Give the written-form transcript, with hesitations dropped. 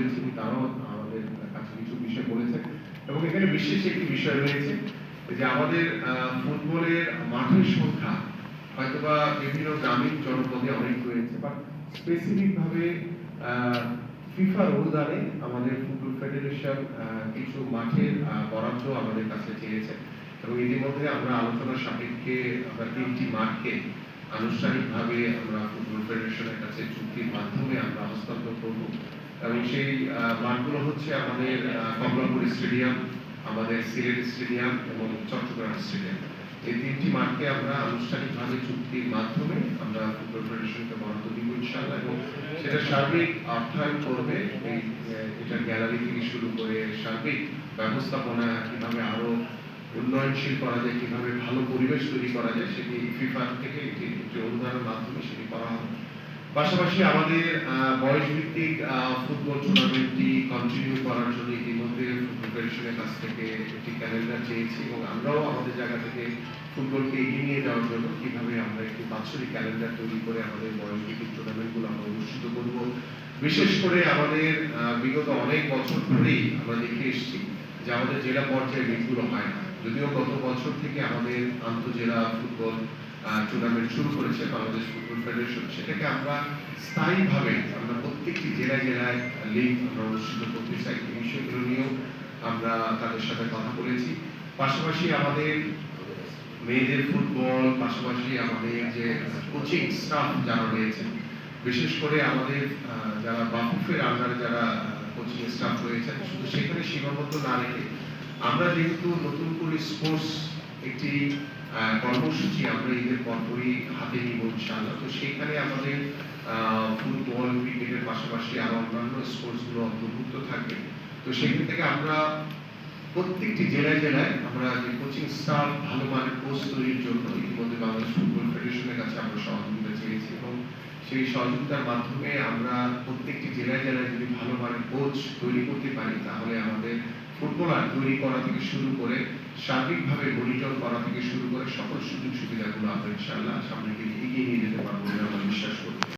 বলেছেন, তারাও আমাদের কাছে কিছু বিষয় বলেছেন এবং এখানে বিশেষ একটি বিষয় রয়েছে যে আমাদের ফুটবলের মাঠের সংখ্যা হয়তোবা বিভিন্ন গ্রামীণ জনপদে অনেক রয়েছে, বাট স্পেসিফিক ভাবে ফিফার অনুদানে আমাদের ফুটবল ফেডারেশন কিছু মাঠের বরাদ্দ আমাদের কাছে চেয়েছে এবং ইতিমধ্যে আমরা আলোচনা সাপেক্ষে আমরা 3টি মাঠকে আনুষ্ঠানিকভাবে আমরা ফুটবল ফেডারেশনের কাছে চুক্তির মাধ্যমে আমরা হস্তান্তর করব এবং সেই মাঠগুলো হচ্ছে আমাদের কমলাপুর স্টেডিয়াম, আমাদের সিলেট স্টেডিয়াম এবং চট্টগ্রাম স্টেডিয়াম। এই 3টি মাঠকে আমরা আনুষ্ঠানিকভাবে চুক্তির মাধ্যমে আমরা ফুটবল ফেডারেশনকে বরাদ্দ দিব ইনশাআল্লাহ এবং সেটা সার্বিক অর্থায়ন করবে এটা গ্যালারি থেকে শুরু করে সার্বিক ব্যবস্থাপনা কিভাবে আরো উন্নয়নশীল করা যায়, কিভাবে ভালো পরিবেশ তৈরি করা যায় সেটি ফিফা থেকে একটি অনুদানের মাধ্যমে সেটি করা হবে। পাশাপাশি আমাদের বয়স ভিত্তিক ফুটবল টুর্নামেন্টটি কন্টিনিউ করার জন্য ইতিমধ্যে ফুটবল ফেডারেশনের কাছ থেকে একটি ক্যালেন্ডার চেয়েছি এবং আমরাও আমাদের জায়গা থেকে ফুটবলকে এগিয়ে নিয়ে যাওয়ার জন্য কিভাবে আমরা একটি বাৎসরিক ক্যালেন্ডার তৈরি করে আমাদের বয়স ভিত্তিক টুর্নামেন্টগুলো আমরা অনুষ্ঠিত করব। বিশেষ করে আমাদের বিগত অনেক বছর ধরেই আমরা দেখে এসেছি যে আমাদের জেলা পর্যায়ে লিগগুলো হয় না, যদিও গত বছর থেকে আমাদের আন্তঃজেলা ফুটবল টুর্নামেন্ট শুরু করেছে বাংলাদেশ ফুটবল ফেডারেশন, সেটাকে আমরা স্থায়ীভাবে আমরা প্রত্যেকটি জেলায় জেলায় লিগ আমরা অনুষ্ঠিত করতে চাই। এই বিষয়গুলো নিয়েও আমরা তাদের সাথে কথা বলেছি। পাশাপাশি আমাদের মেয়েদের ফুটবল, পাশাপাশি আমাদের যে কোচিং স্টাফ যারা রয়েছে, বিশেষ করে আমাদের যারা বাফুফের আন্ডারে যারা কোচিং স্টাফ রয়েছেন, শুধু সেখানে সীমাবদ্ধ না রেখে আমরা যেহেতু নতুন করে স্পোর্টস একটি কর্মসূচি আমরা ঈদের পরপরই হাতে নিব ইনশাআল্লাহ, তো সেইখানে আমাদের ফুটবল ক্রিকেটের পাশাপাশি আরো অন্যান্য স্পোর্টস গুলো অন্তর্ভুক্ত থাকবে। তো সেখান থেকে আমরা প্রত্যেকটি জেলায় জেলায় আমরা যে কোচিং স্টাফ ভালো মানের কোচ তৈরির জন্য ইতিমধ্যে বাংলাদেশ ফুটবল ফেডারেশনের কাছে আমরা সহযোগিতা চেয়েছি এবং সেই সহযোগিতার মাধ্যমে আমরা প্রত্যেকটি জেলায় জেলায় যদি ভালো মানের কোচ তৈরি করতে পারি তাহলে আমাদের ফুটবলার তৈরি করা থেকে শুরু করে সার্বিকভাবে মনিটর করা থেকে শুরু করে সকল সুযোগ সুবিধাগুলো আমরা ইনশাআল্লাহ সামনের দিকে এগিয়ে নিয়ে যেতে পারবো বলে আমরা বিশ্বাস করি।